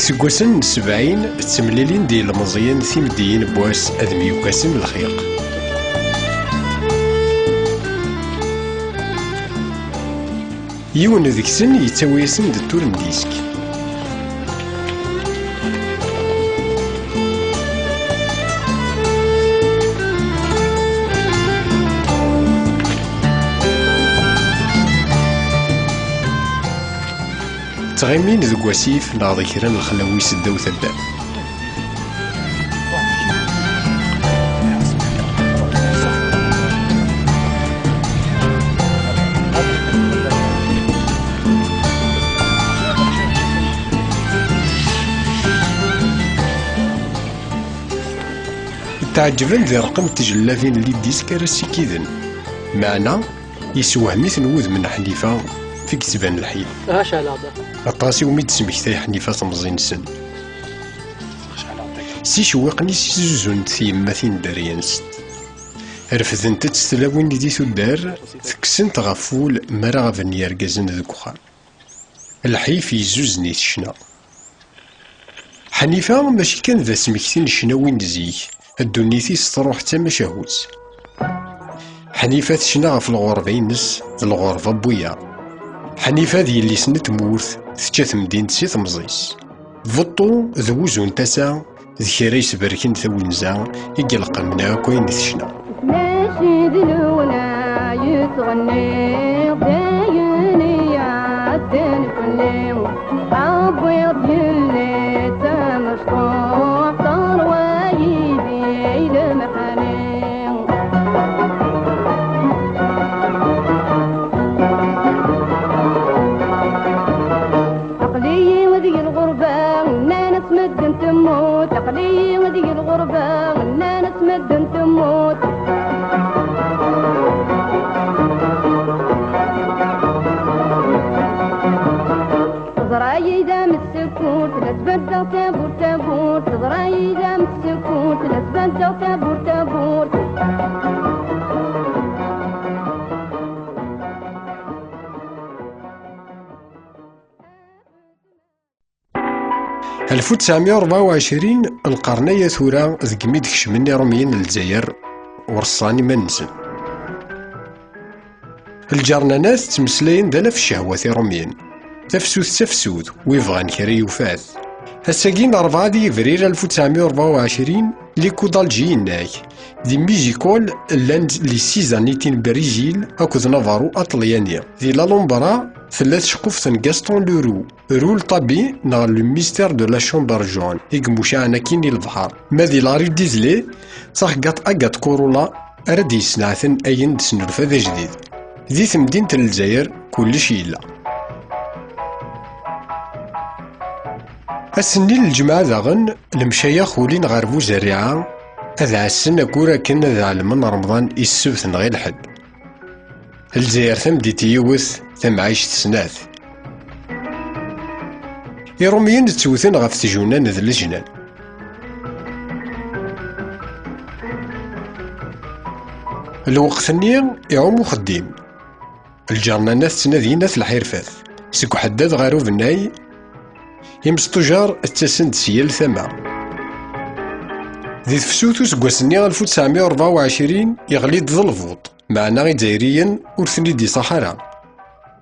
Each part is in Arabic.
سكواسن 70 تمليلين ديال المزيان تيمديين بواس ادمي وكاسم الخيق. يون ذكسن يتساويسن دتور نديسك. تغيمين ذو واسيف ناضي كيران الخلاوي سداو ثبات. تعجبن ذي رقم تجلافين اللي ديسك راسي كيدن معنا يسوهميت نوذ من حنيفة في كتبان الحي. أطاسي وميد سمكتاي حنيفة تمزين سن سي شوقني سي زوزون تيماتين داريانست رفذن تتستلاوين دي تدار تكسن تغفول مرا غفن يرقزن ذك وخان الحي في زوزني تشنا حنيفة ماشي كان ذا سمكتين شناوين زيك الدنيتي ستروح تما شاهوز حنيفة تشنا في الغربين نس الغربة بويا حنيفة ذي اللي سنت مورث تشات مدينة سي تمزيس فطو ذوزون تسا ذكري سبركين ثوينزا يقلق منا كوين تشنا ماشي ذلونا يتغني دايني يعدن كلي أبيض يلي تمشطوع طار ويدي لمحاني عقلي وذي الغربة ناس مدن تموت عقلي وذي الغربة ناس مدن تموت زرايدا متسكوت لتبدل تابور تابور زرايدا متسكوت لتبدل تابور تابور ألف وتسعمية وربعة وعشرين القرنية ثورة ذكميد كشمني روميين للجزائر ورصاني منسن الجرنانات تمسلاين دالا في الشهوات روميين تفسوث ويبغان كري وفاث الساقين 4 دي فبراير 1924 لي كودالجي ناك دي ميزيكول لاند لي سيزانيتين بريزيل اكود نافارو اطليانيا دي لا لومبرا ثلاث شقوف غاستون لورو رول طبي نغ لو ميستير دو لا شومبر جون يقموشا انا كيني البحر مادي لاري ديزلي صح قاط اقاط كورولا اردي سنعثن اين دسنرفا ذا جديد ذي مدينة الجزائر كلشي يلا السنين الجمعة داغن المشايخ ولين غربو زريعة هذا عسن أكورا كنا ذا علمن رمضان السبت غير الحد الجزائر ثم ديتي يوث ثم عايش تسناث يروميين تسوثن غف تجونان ذا الجنان الوقت يعوم خديم الجرنانات تنادينات الحيرفاث سكو حداد غارو بناي يمستجار التسند سيال ثما ذي تفسوتو سكواسني 1924 يغلي ظلفوط معنا غي دايريا ورثني دي صحراء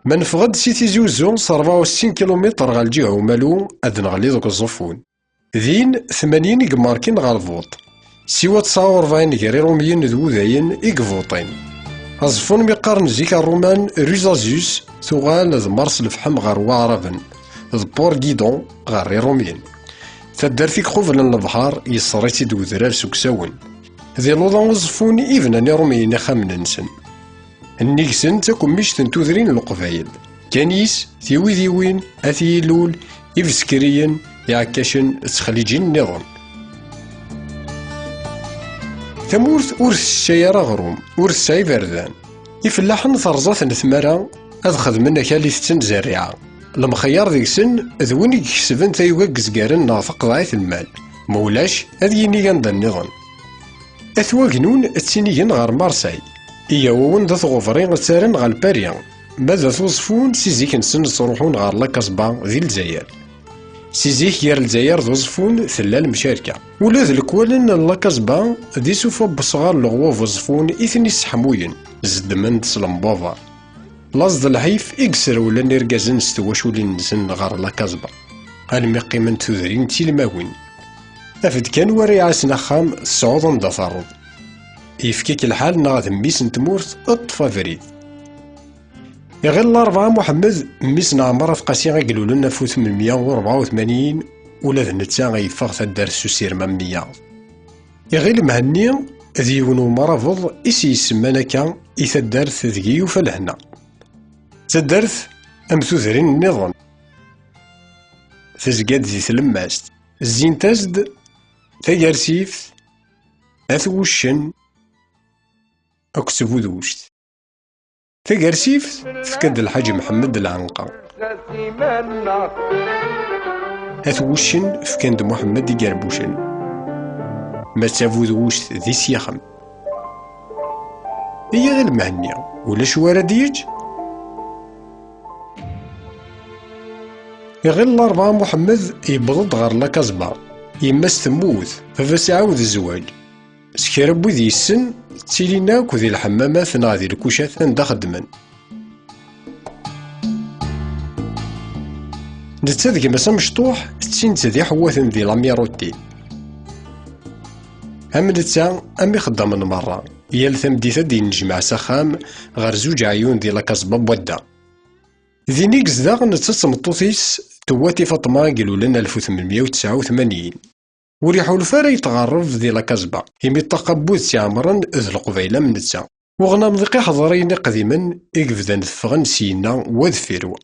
ما نفقد سيتي زوزو 64 كيلومتر غا الجهة ومالو أذن غلي دوك الزفون ذين 80 يقماركين غا الفوط سوا 49 غير روميين ذو ذاين يقفوطين الزفون ميقارن زيك الرومان ريزازيوس ثغال ذ مرس الفحم غار وعرفن ذ بور جيدون غار روميين تدرتيك خوفن البحر يصريتي دو ذرار سكساون ذي لوضان الزفون إذن روميين خامن نسن النيكسن تاكم ميش تنتوذرين القفايل كانيس ثيوين أثيلول إفسكريين يعكاشن تخليجين النظام ثمورث أورث الشيارة غروم أورث سعي بردان يفلاحن ثرزات نثمرة أذ خدمنا كالي ستن زريعة المخيار ذيك سن ذوين يكسبن ثيوغا قزقارن نافق ضعيف المال مولاش أذ ينيغان دا النظام أثواقنون التسينيغن غار مارساي إياوون ذا ثغفرين تسارن غا الباريان ماذا توصفون سيزيك نسن تروحون غار لاكاسبا ذي الجزائر سيزيك غير الجزائر ذو زفون ثلا المشاركة ولا ذ الكوالن لاكازبا دي سوفا بصغار الغواف وزفون إثني سحموين زدمن تسلمبوفا لاصد الحيف إكسر ولا نرقازن ستواشولي نسن غار لاكازبا المي قيمن تذرين تيلماوين أفد كان وري عاسنا خام الصعود دا فرض يفكيك الحال ناغ ميس نتمورت اطفا فريد غير الأربعة محمد ميس نعمر فقاسي غيقلو لنا فو 884 ولا ذ نتا غيفاغ تدار السوسير ممية غير المهني ذيونو مرافض إسي يسمانا كان إثدارث ذكي وفلهنا تدارث أم تذرين النظام تزقاد ذي تلماست الزين تزد تجارسيف أثوشن أكسبو دوشت تجارسيف فكد الحاج محمد العنقا أثوشن فكند محمد يقربوشن ما تافو دوشت ذي سيخم هي غير المهنية ولا شوارا ديج غير الأربعة محمد يبغض غير لاكازبا يماس تموت ففاس يعاود الزواج سكرب وذي السن تيلينا كوذي الحمامات ناضي الكوشات ندا خدمن نتا مسا مشطوح تسين تذي حواثن ذي لاميروتي هم نتا أمي خدام من مرة يال ثمديثة دي نجمع سخام غير زوج عيون ذي لاكازبا بودا ذي نيكس داغ نتا تمطوطيس تواتي فاطمة قالوا لنا 1889 وريحو الفارا يتغرف ذي لاكازبا يمي تقبوذ تعمرا ذ القبيلة من نتا وغنام ذقي حضرين قديما إقفذا نفغن سينا وذ فيرو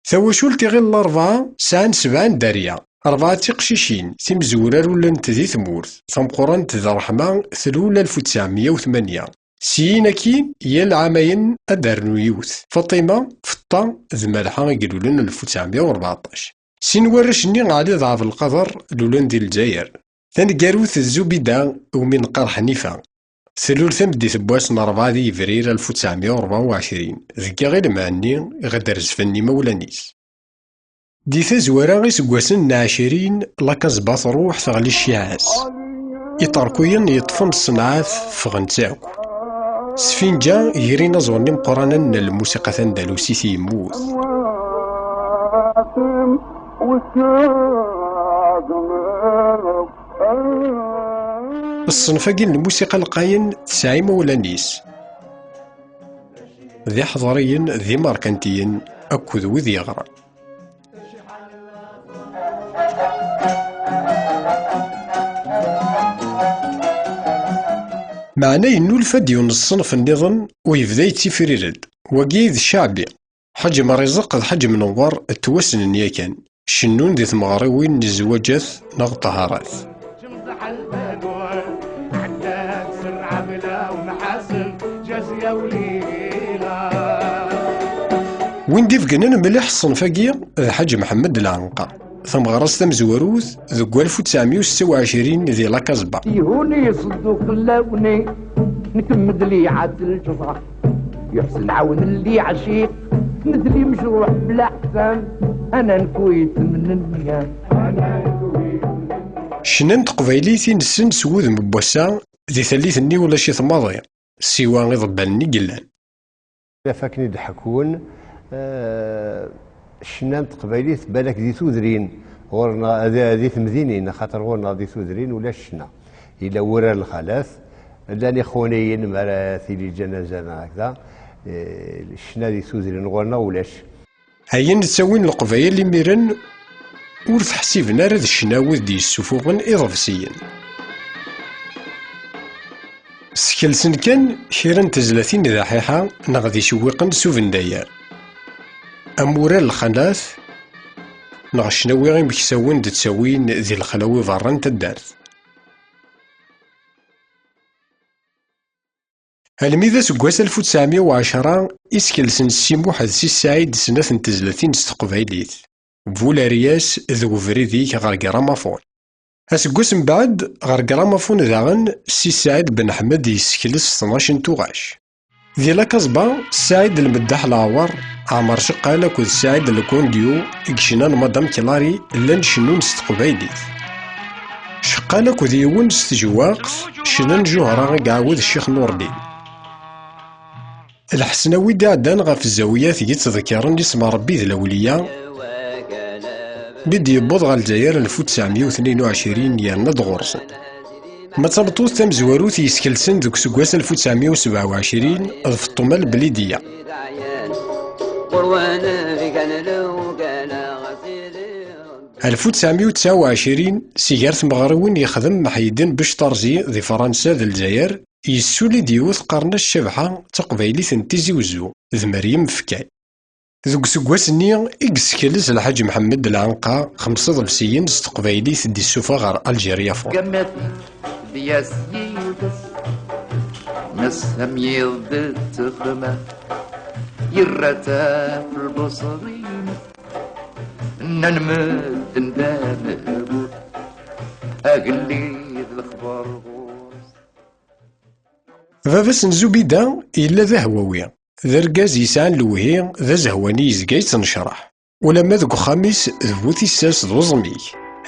ثواشول غير الأربعة ساعن 7 دارية 4 تقشيشين تمزورار ولا نتذي ثمورث ثمقران تذا رحمة ثلول 1908 سيناكي يا العامين أدارنو يوث فاطمة فطا ذ مالحة يقولوا لنا 1914 سين ورشني علي ضعف القدر لولان ديال الجزائر ثنقاروث الزبيدة ومن قار حنيفة ثلول ثمدي ثبواس 4 دي فبراير 1924 ذكا غير معني غدر زفني مولانيس دي ثزوارا غيس قواسن 20 لاكازبا تروح ثغلي الشيعاس يطركوين يطفن الصنعات فغنتاكو سفينجا يرينا زوني مقرانا الموسيقى ثندلوسي تيموت الصنفاقين الموسيقى القاين تسعي مولانيس ذي حضريين ذي ماركنتيين أكد وذي يغرى معناه إنو الفاديون الصنف النظام ويبدا يتفريرد وقيد الشعبي حج مريزق ذ حج منور التوسن نياكان شنون ذي ثمغريوين الزواجات نغ طهارات وين ديف قنان مليح الصنفاقية ذ حج محمد العنقا ثم غرس تم زواروث ذو 1926 ذي لاكازبا يهوني يصدق اللوني نكمد لي عاد الجزر يحسن عاون اللي عشيق ندلي مجروح بلا حسان انا نكويت من النيام شنان تقبايليتي نسن سوود مبوسا ذي ثليثني ولا شي ثماضي سيوا غيضباني قلان فاكني ضحكون شنان تقبايليت بالك ذي ثودرين غورنا ذي ثمذينين خاطر غورنا ذي ثودرين ولا الشنا إلا ورا الخلاف لاني خونيين مع ثيلي جنازة هكذا الشنا ذي ثودرين غورنا ولاش هيا نتساوين القبايل اللي ميرن ورث حسيبنا راه الشناوذ دي السفوغن إضافسيين سكلسن كان شيرن تزلاتين ضحيحة نغذي شويقن سوفن داير أمورا الخلاف نغ الشناوي غير مكساوين تساوين ذي الخلاوي فران تدارت الميذا سكواس 1910 إسكلسن السيمو حد سي سعيد سنة تزلاتين ستقبايليت فولارياس ذو فريديك غار كرامافون أسكواس من بعد غار كرامافون داغن سي سعيد بن حمد يسكلس 12 توغاش ذي لاكازبا السعيد المداح العوار عمر شقالة كود السعيد الكونديو إكشنان مدام كيلاري لان شنون ستقبايليت شقالة كود يون ستجواق شنان جوهرة قعود الشيخ نور الدين الحسناوي داعدان غاف الزاوية يتذكرن اسم ربي ذي الأولية بدي يبوض غا الجزائر 1922 يرناد غورسن ما تربطوث تمزواروث يسكلسن ذوك سكواس 1927 ضف الطومة البليدية 1929 سيجارت مغروين يخدم محيدين باش طرزي ذي فرنسا ذي الجزائر يسولي ديوث قرن الشبحة تقبايليث تيزي وزو ذي مريم فكاي ذوك سكواسني إكسكلز الحاج محمد العنقا 5 ضبسيين تقبايليث دي السوفا غار ألجيريا فوق دياس يلبس مسهم يضد تخمة يرتا في البصرين ننمد ندام أبوت أقلي الأخبار غورس فافاس نزوبيدا إلا ذا هواوي ذا رقاز يسعن لوهي ذا زهواني يزقاي تنشرح ولما ذوك خامس ذبوثي الساس دوزميك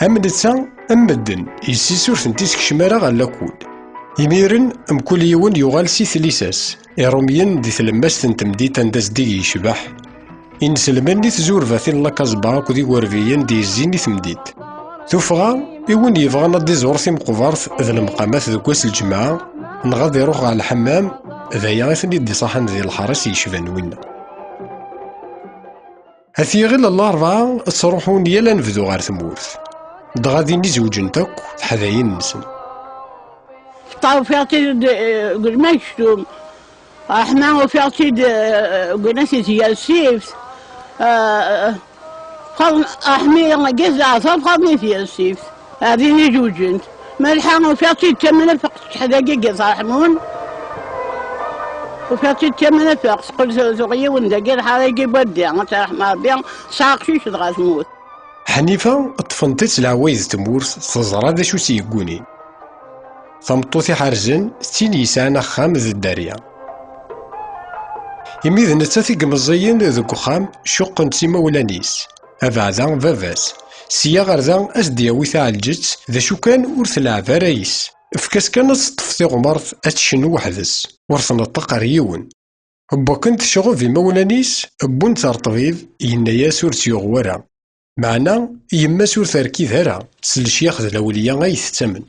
أمنتا أمدن يسيسور ثنتيسك شمارا غالا كود يميرن أمكل يون يغال سي ثليساس إروميين دي ثلماس تنتمديت انداز دي يشبح إنسلماني تزور فاثين لاكازبا كودي ورفيين دي الزيني ثمديت ثوفغا يون يفغانا دي زورثي مقفارث ذا المقامات ذو كواس الجماعة نغادي يروح على الحمام ذايا غيثني دي صحن ذي الحرس يشبان وينا هثي غير الأربعة تروحون يلا نفذو غار ثمورث دغادي نزوجن تاك حذاين نسن طاو فيعطي قل ما يشتم احنا وفيعطي قلنا سيتي السيف قال احمي قزع صفقني في السيف هذه نزوجن ملحان وفيعطي الثمنة فقط حذاقي قزع حمون وفيعطي الثمنة فقط قل زغية وندقل حذاقي بدي غتاح ما بيان ساقشيش دغاش موت حنيفة طفنتت العوايد تمورث تزرى ذا شو سيقوني ثمطوثي حرزن ستين يسعنا خام ذي الدارية يميذ نتاثي قمزيين ذوك خام شق نسيما ولانيس أبعدا فافاس سيا غردا أسدياوي ثعالجت ذا شو كان ورث العفا رايس فكاس كانت تطفثي غمرث أتشنو وحدس ورث نطق ريون أبا كنت شغل في مولانيس أبون ترطبيب ينايا سورتي غورا معنا يما سور تركيز هرا سلشيخ ذا الأولية غايث الثمن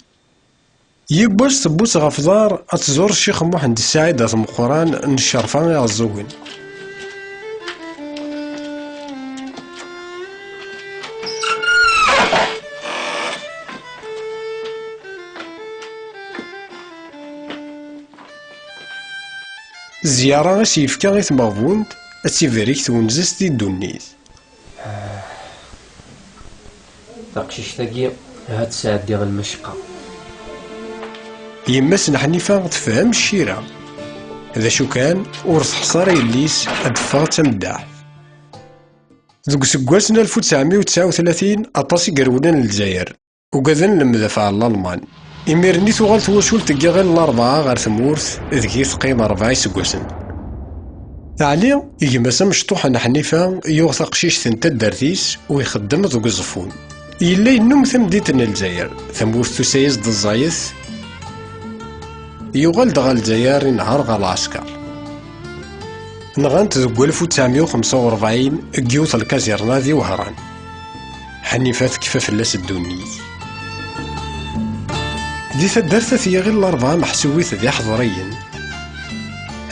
يباش تبوس غفضار أتزور الشيخ محمد السعيد ذا القرآن نشرفان يعزوين زيارة سيفكا غيث مغبوند أتسيفريك تونزس دي الدنيث تقشيش تاقي هاد ساعد ديال المشقة يماس حنيفة تفهم الشيرة هذا شو كان ورث حصار يليس أدفاغ تمداح ذوك سكواسنا 1939 أطاسي قرولان للجزائر وقاذن المدافع الألمان إميرني ثوغال توشول تلقى غير الأربعة غير ثمورث ذكي ثقيم 4 سكواسن علي يماسا مشطوح أنا حنيفة يوغ قشيش ثنتا دارتيس ويخدم ذوك الزفون يلا ينوم ثمديتنا الجزائر ثمورث تسايز د الزايث يوغال دغا الجزائر ينهار غا العسكر نغانت ذوك 1945 كيوث الكازيرنا ذي وهران حنيفات كفاف اللاس الدوني دي ثدارثة ثيا غير الأربعة محسويث ذي حضريين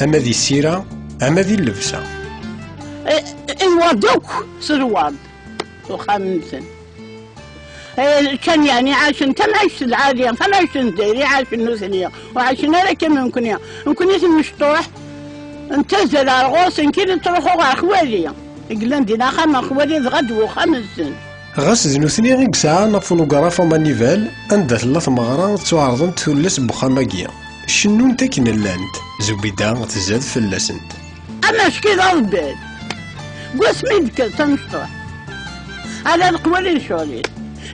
أما ذي السيرة أما ذي اللبسة ايوا دوك سرواد وخمسن كان يعني عاش انت ما عشت العادية فما عشت نديري عاش النوثنية وعاشنا لك ممكن مشطوح انت زل الغوص كي تروحوا غا خوالي قلنا دينا خام خوالي غدو 5 سن غاس زنوثني غيك ساعة نفونوغرافا مانيفال عندها 3 مغرا تعرضن تولس بخاماكيا شنو نتا كي نلاند زبيدة تزاد فلاسنت اما شكي ضربت قسمي دكال تنشطوح على القوالي شغلي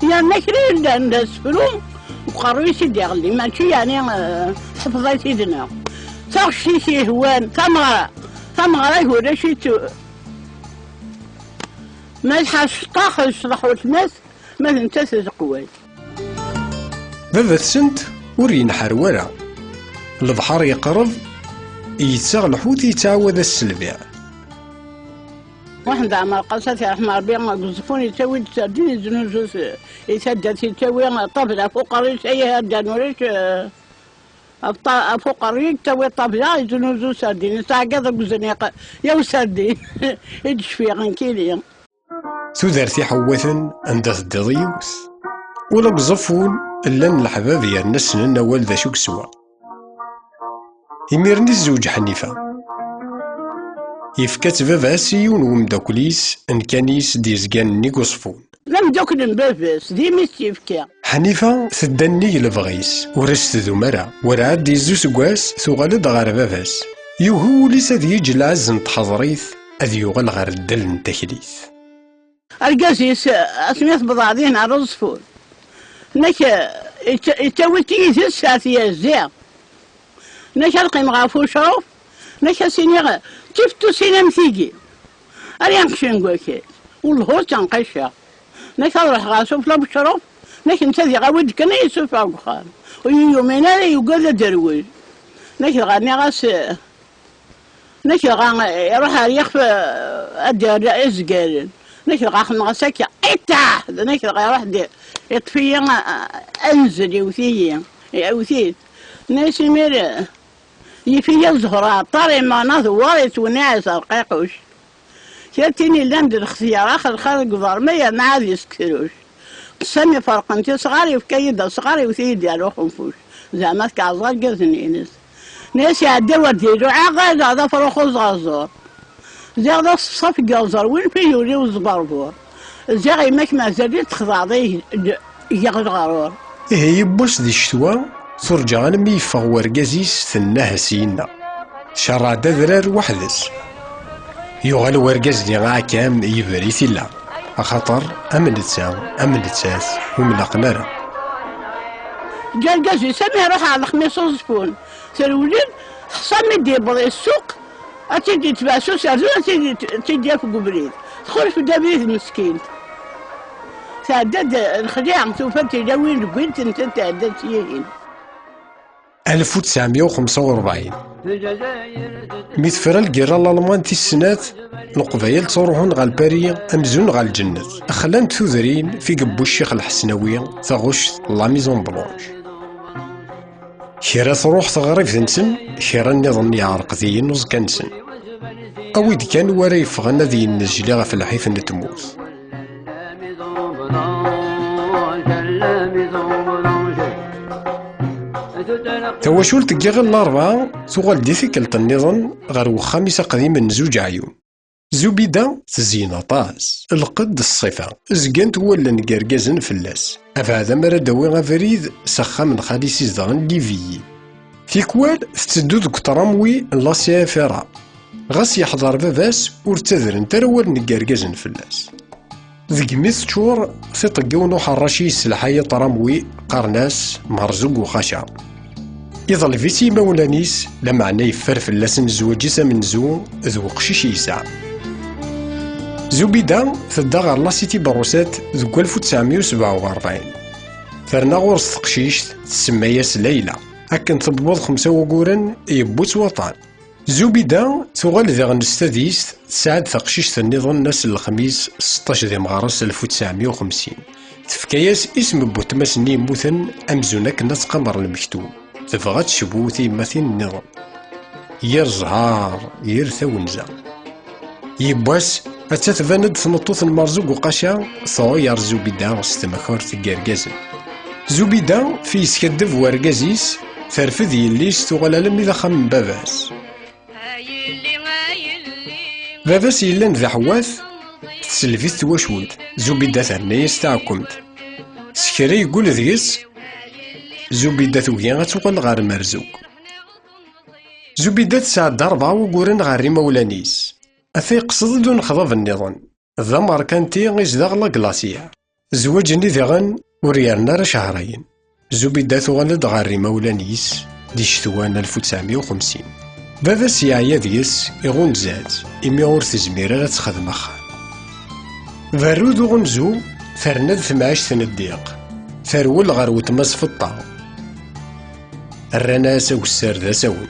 يا مكري لان سفرو وقروا سيدي غلي ماشي يعني حفظي سيدنا تغشي شي هوان ثمغرة ولا شي ما الحاش طاخ يشرح وتماس ما تنتاس القوال. بابا تسنت ور ينحر ورا البحر يقرب يتساغ الحوت يتعود السلبيع. واحد عمر قصتي رحمة ربي قصفوني يسوي تسردين يزنوزوس يسدد يسوي طبلة فوق الريش أي هردان وريش فوق الريش تسوي طبلة يزنوزو سردين ساعة كذا قزني يو سردين يدشفي غنكيليا. تودرتي حوثن عند الضيوث ولا قصفون إلا الحباب ديالنا سنن أول ذا شوك سوا. يميرني الزوج حنيفة يفكات بابا سيون ومداكليس ان كانيس ديزكان نيكوصفون. لم دوكن باباس ديما تيفكا. حنيفة تدني لبغيس ورست ذو مرا ورعاد ديزو سكواس ثغالد غار باباس يوهو ليس ذي يجي العز نتحضريث أذ يغل غار الدل نتكليث. القاسيس أسميت بضاعدين على الصفون نك يتوي تيجي الساعة الزيع نك القيم غافو شروف نك سينيغ تفتو سينا مثيجي أريان قشنقو كيس والهور تنقشا نك أروح غاسوف لا بشروف نك نتذي غاود كنا يسوف أقخان ويومين هذا يقول درويج نك غاني غاس نك غان يروح يخفى أدير إزقالن نك غاخ نغساكي إتاح نك غيروح يطفي أنزل يوثيه يوثيت ناس مير يفي الزهرة طاري ما نثورت وناس القيقوش كاتيني لاند الاختيار آخر خارج ضرمية ما عاد يسكروش سمي فرق انت صغاري في كيدا صغاري وثي ديالو خنفوش زعما كعزار قزني ناس يعدوا ديالو عاقل هذا فروخو زغزور زي هذا صف قزر وين في يولي وزبربور زي غيماك ما زالي تخضعضيه يغرغرور. إيه يبوس دي الشتوى ترجع غنمي يفغ ورقازيس ثناه سينا شرع درار وحدس يغال ورقاز دي غاكام يبري ثلا خاطر أمن تساس وملاقنارا جا القازي سامي روح على خميس وزفون سرولين حصامي دي بضي السوق أتيدي تباسو سردون أتيدي في قبريد تخرج في دابريد مسكين تعدد الخديعة توفرتي جوين قلت انت تعدد فيهن 1945 ميثفرا القيرة الألمان السنات القبايل تروحون غا البارية أمزون غا الجنة أخلان تثوذرين في قبو الشيخ الحسنوية تغش لا ميزون بلونش كيرا تروح تغريب ذنسن كيرا النظام يعرق ذي نوز كانسن أويد كان ورا يفغنا ذي النجلي في الحيث نتموت تواشول تجيغ الأربعة ثغال دي ثكلت النظام غير وخامسة قديما زوج عيون زبيدة تزين طاس القد الصفة زقنت ولا نقرقزن فلاس أفعاد مرا داوي غفريد سخا من خالي سيزدغن ليفيي تيكوال تتدو ذك تراموي لا سيافرا غاس يحضر باباس ورتذرن ترول نقرقزن فلاس ذك ميث شور تطقون حراشي سلحية تراموي قرناس مرزوق وخشع يظل فيتي مولانيس لمعنى يفر فلاسن زوجيسا من زو ذو قشيش يسع زبيدة تدا غير لاسيتي بروسات ذو 1947 ثرنا غورس تقشيشت تسمياس ليلى هاكن تبوض 5 وقورن يبوت وطن زبيدة تغال ذا غنستاديس تساعد تقشيشت النظام ناس الخميس 16 ذي مغارس 1950 تفكياس اسم بوتماسني موثن أمزونك ناس قمر المكتوب تبغى تشبوثي مثل النظام ير زهار ير ثونزا يبواس أتتفاند ثنطوث المرزوق وقاشا صغير زبيدة ستمخور تقرقازن زبيدة في سكدف ورقازيس ثرفذ يليس تغلال إذا خم باباس باباس يلان ذا حواث تسلفيث تواشود زبيدة ثرنيس تاعكمت سكري يقول ذيس زبيدة ثويا غتوغل غار مرزوق زبيدة تسعد 4 وقورن غار مولانيس أثي قصد دون خضاب النظام ذا ماركانتي غيزداغ لا كلاسيا زواج نديغن وريالنا راه شهرين زبيدة ثغلد غار مولانيس دي شتوان 1950. بابا سيعيا ديس يغون زاد إمي غور تزمير لا تخدم أخا برود غنزو فرند ثماش تنديق فرول غير وتمس في الطاو الرناسة والسردة سوي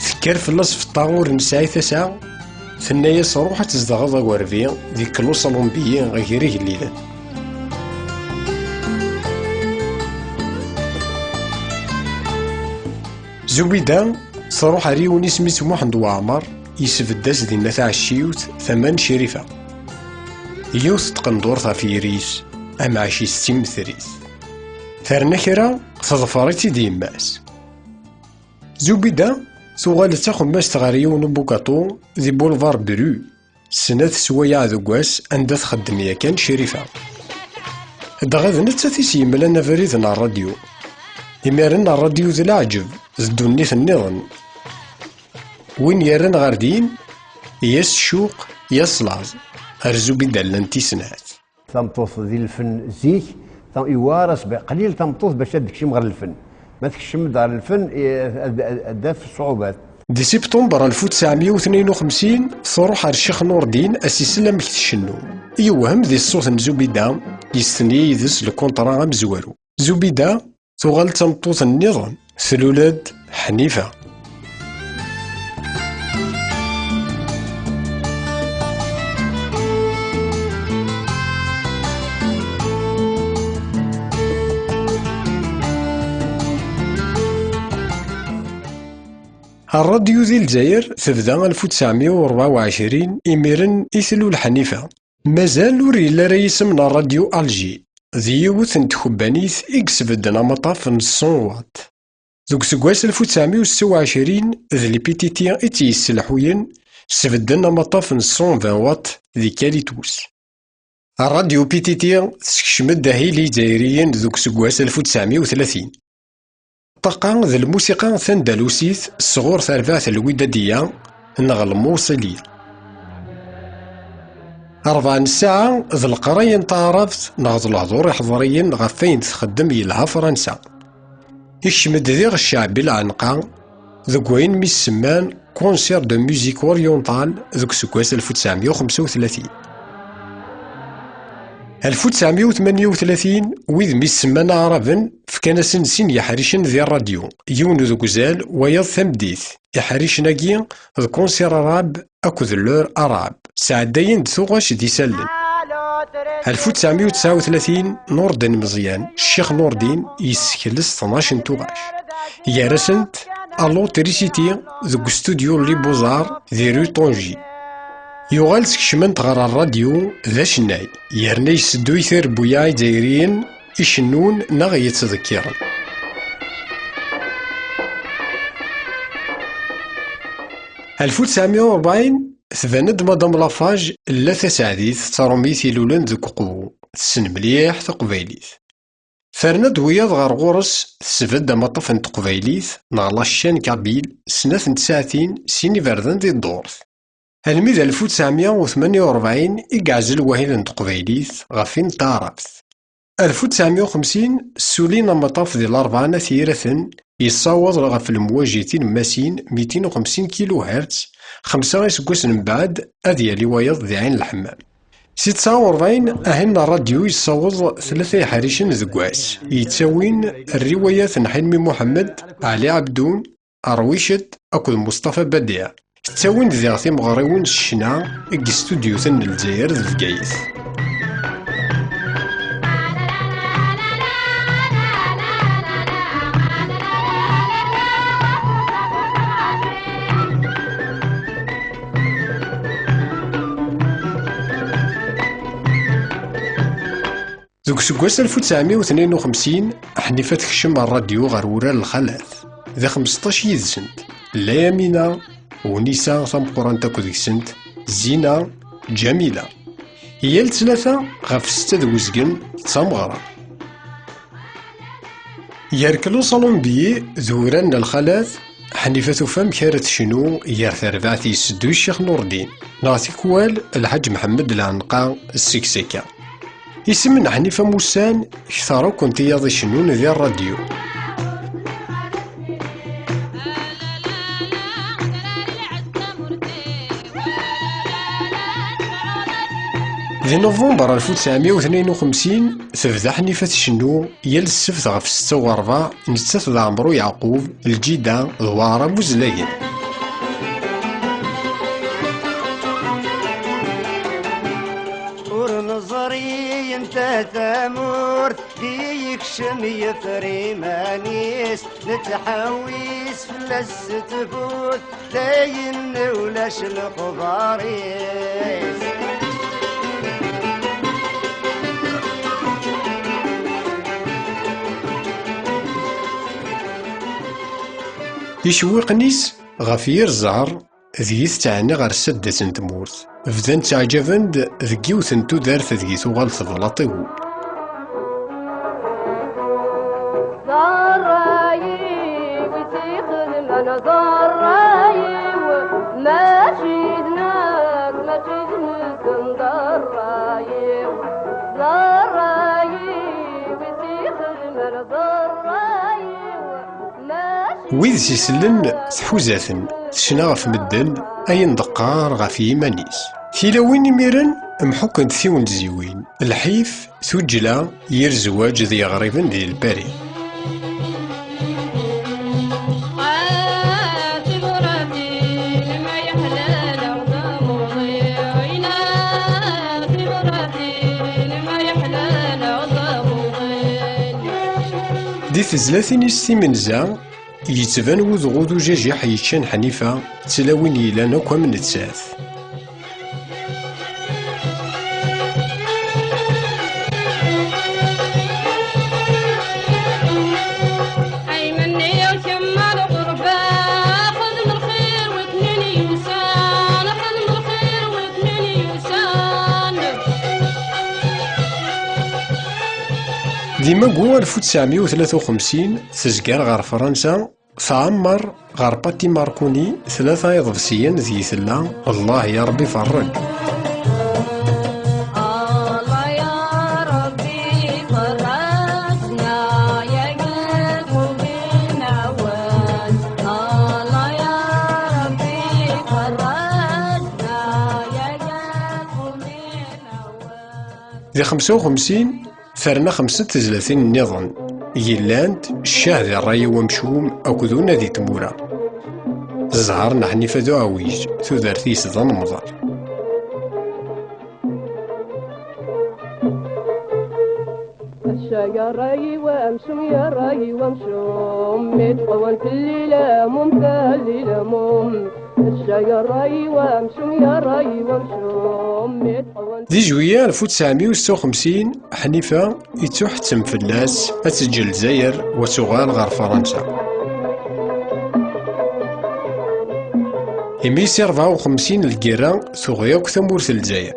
فكر في اللاص في الطاور نساي تسع ثنايا صروحة تزدغض غورفي ديك لو صالونبيين غيريه الليلة زبيدة صروح ريوني سميت محمد وعمر يسفداس دينا تاع الشيوت ثمان شريفة يوث تقندور في ريس أم عشي ستيم ثريث ثرنا كرا تظفرتي ديماس زبيدة ثغال تاخد ماس تغاريون بوكاطو ذي بولفار برو سنة سوايع ذقواس عندها تخدم يا كان شريفة دغاذ نتاتيس يملانا فريدنا الراديو يمارنا الراديو ذي العجب زدوني في النظام وين يرن غاردين ياس الشوق ياس لاز هرزو بدلن تيسنات تمطوط ذي الفن زيك يوارث قليل تمطوط باش تكشم غير الفن ما تكشم دار الفن أدى في الصعوبات. دي سبتمبر 1952 تروح على الشيخ نور الدين أسيسلا مكتشنو يوهم ذي الصوت زبيدة يستني يدس الكونطرا مزوارو زبيدة تغال تمطوط النظام ثلولاد حنيفة الراديو ذي الجزائر تبدا 1924 إميرن إثلو الحنيفة مازال ور يلا رئيس من الراديو ألجي ذي يوث نتخبانيث إكسبد نمطاف نص واط ذوك سكواس 1926 ذي لي بيتيتي إتي السلحوين سبدن نمطاف نص 20 واط ذي كاليتوس الراديو بيتيتي تسكشمد داهيلي جزائريين ذوك سكواس 1930 طاقة ذي الموسيقى ثندلوسيث الصغور ثرباث الودادية نغل موصلية 4 ساعة ذي القراية تعرفت نغض الهضور حضريا غفين تخدم يلها فرنسا يشمد ذيغ الشعبي العنقا ذوك وين ميسمان كونسير دو ميوزيك اوريونتال ذوك سكواس 1935 1938 ويذ ميسمان عربن فكان سن يحريشن ذي الراديو يونو ذو كوزال ويض ثمديث يحريشن اكي ذو كونسير عرب اكو ذلور عرب سعدين ثوغاش دي سلن 1939 نور الدين مزيان الشيخ نور الدين يسكلس 12 توغاش يارسنت الو تريسيتي ذو استوديو لي بوزار ذي رو طونجي يوغال سكشمنت غير الراديو ذا شناي يرنا يسدو يثير بوياي جزائريين يشنون نغ يتذكرن 1940 تباند مدام لافاج لا تسعديث تروميثي لولن ذوك قوو تسن مليح تقبايليث فرند وياض غار غورس تسبد مطف تقبايليث نغلا الشان كابيل سنة 9 سيني فردن ذي الدورث الميد 1948 إقعزل وهيل تقبايليث غفين تعرفت 1950 سولين مطاف ذي الأربعة ثيرثن يصاوض غف المواجهتين ماسين 250 كيلو هرتز 5 سكوس من بعد أذيالي ويض ذي عين الحمام 46 أهن الراديو يصاوض 3 حريشن ذكواس يتساوين الروايات حلمي محمد علي عبدون أرويشد أكو مصطفى بديع تساوين ذي غثي مغريون الشنا إكي ستوديو ثن الجزائر ذي القايث ذوك سكواس 1952 حنيفة تكشم الراديو غير ورا الخلاث ذا 15 يدسنت لا يمينة ونيسا ثمقران تاكو ذيك سنت زينة جميلة هي الثلاثة غف 6 دوزقن تمغرة يركلو صالون بي ذوران الخلاث حنيفة تفهم كارت شنو يارث 4 يسدو الشيخ نور الدين نعطي كوال الحاج محمد العنقا السكسكة يسمن حنيفة موسان كثارو كنت ياضي يشنون ذي الراديو. في نوفمبر 1952 تبدا حنيفة تشنو يال السبت غف 6 نتات ذا عمرو يعقوب الجيدة ضوارة بوزلاين. ورنظري انت ثمور فيك شم يفري مانيس نتحويس فلس تفوت داين ولاش القباريس. يشوقنيس غفير زهر ذيث تعني غير سدة تمورت فدان تعجبند ذكيوث تدارت ذيث وغال تبلاطيو. ضرايي وتخدم انا ضرايي ماشي دناك ماشي دنكم ضرايي ضرايي وتخدم انا ضرايي ويذ سيسلن تحوزاثن تشنا غف مدن أين دقار غف يمانيس. تيلاوين يميرن محكن ثيون زيوين الحيف ثجلا يرزواج ذي غريبا ذي الباري. دي تزلاثين يستيمنزا يتبان وذغوذ جاجي حيتشان حنيفة تلاوين يلان أكوا من تساث. ديما قوة 1953 تزقار غار فرنسا تعمر غار باتي ماركوني 3 يضفسيا ذي ثلا الله يا ربي فرج. الله يا ربي فرجنا يا قلب بالنواس الله يا ربي فرجنا يا قلب بالنواس. ذي 55 ثرنا 35 النظام يلاند الشاه ذي الراي ومشوم أكذونا ذي تمورا زهرنا حنيفة ذو عويج ثوذرثيس ذا نمضر. يا راي وامشم يا راي وامشم متقوان في الليلة الليلة يا راي وامشم يا راي وامشم ذي جوية 1956 حنيفة يتوح تمفلاس أتسجل الجزائر وتغال غار فرنسا. إميسي 54 الكيرا ثغيوك ثمورث الجزائر.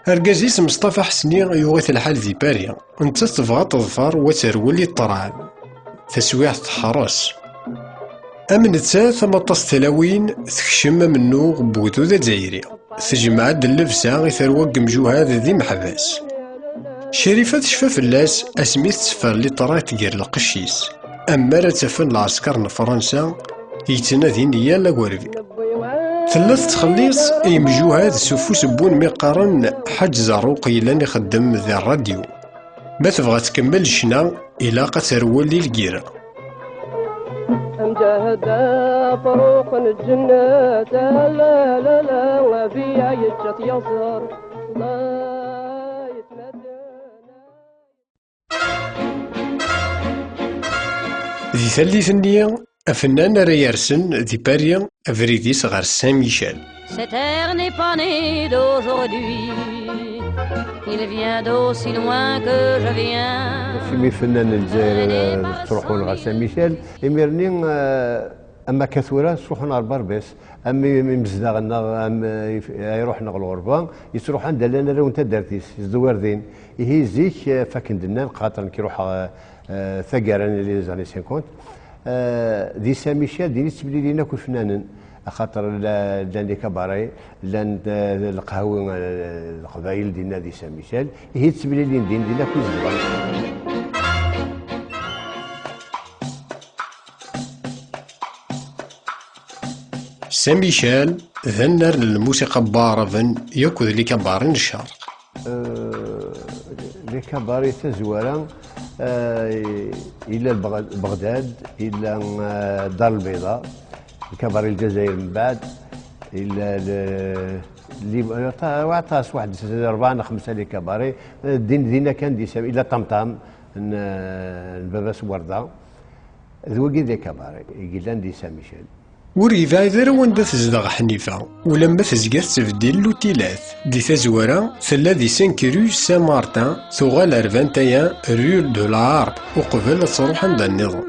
أرجازيس مصطفى حسني يغيث الحال ذي باريا انت تبغى تظفر وترولي الطرعان تسويح تحرس أمن تسا 18 تكشم منو بوثو ذا جزائري تجمع اللبسة غيثروا قمجو هذا ذي محباس. شريفة تشفى فلاس أسميث تسفر لي طرات غير القشيس أما راه تفن العسكر فرنسا يتنادي نيا لاكوارفي. ثلاث تخليص يمجو هذا سفوس بون مقارن حاج زاروق يلان يخدم ذي الراديو. ما تبغى تكمل الشنا إلا قترولي الكيرا. مجاهدة فروق الجنات لا لا لا في عيشة يصر لا يتمدنا. ذي ثالث النية الفنان ريارسن ذي باريا أفريديس غار سان ميشيل. Cet air n'est pas né d'aujourd'hui, il vient d'aussi loin que je viens. شمي فنان الجزائر تروحون غار سان ميشيل إميرني اما كثوره تروحنا البربس اما مزدغنا يروح نغل الغربه يتروح عند لنا لو انت درتيس الزواردين هي زيك فاكندنا خاطر كيروح ثقران لي زاني 50 دي سان ميشيل دي نسبلي لينا كل فنانين خاطر لان كباري لان القهوه القبائل ديالنا دي سان ميشيل هي تسبلي لين دينا كل زبان. سان ميشيل ذنر الموسيقى بارفن ياكل لي كبارين الشرق. لي كباري تزوارا الى بغداد الى الدار البيضاء الكباري الجزائر من بعد الى اللي عطاس واحد 4 5 لي كباري دينا كان ديسام الى طمطام الباباس ورده ذوقي ذي كباري يقول دي سان ميشيل. وريفا إذا وندا تزدغ حنيفة ولما تزقات تبديل لوتيلات دي تزوارا ثلا دي سانكيرو سان مارتان ثغال 21 ريو دو لارب وقبل تروح عند النظام.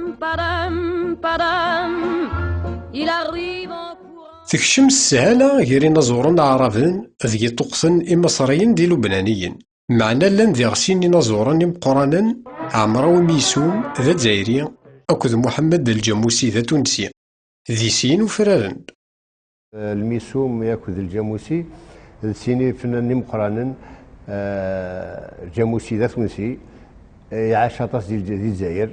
تكشم السهالة غير نزورن عرفن ذي طقسن إمصريين دي لبنانيين معنا لان ذي غسين نزورن مقرانا عمرو ميسوم ذا جزائري أكد محمد الجاموسي ذا تونسي ذي سين وفرارن. الميسوم ياكل الجاموسي سيني فنان مقرانا الجاموسي ذا تونسي يعيش طاس ديال الجزائر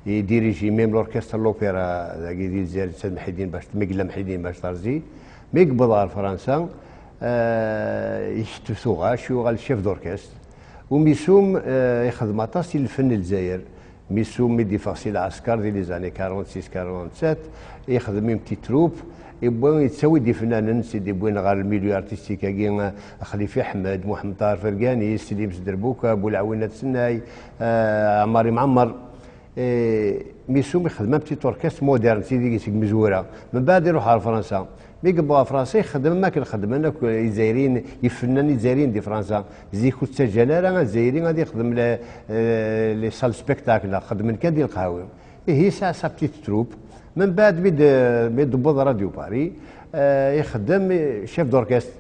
يديريجي ميم لوركستر لوبيرا ذاك ديال الجزائر سيد محيدين باش مقلا محيدين باش ترزي ميقبض على فرنسا يشتو ثوغاش يوغال شيف دوركست وميسوم يخدم طاس ديال الفن الجزائر. ميسوم ميدي فاسي العسكر ديال لي زاني 46 47 يخدم ميم تي تروب يبغي يتساوي دي فنانين سيدي بوين غير الميليو ارتستيك كاين خليفه احمد محمد طاهر فرقاني سليم سدربوكا ابو العوينات السناي عماري معمر ميسوم يخدم بتي اوركستر مودرن سيدي مزوره من بعد يروح على فرنسا مي قبل فرنسا يخدم ما كنخدم انا الجزائريين يفنان الجزائريين دي فرنسا زيكو تسجل راه الجزائريين غادي يخدم لي سال سبيكتاكل خدم من كان ديال القهاوي هي سا بتيت تروب من بعد بيد بوض راديو باري يخدم شيف دوركستر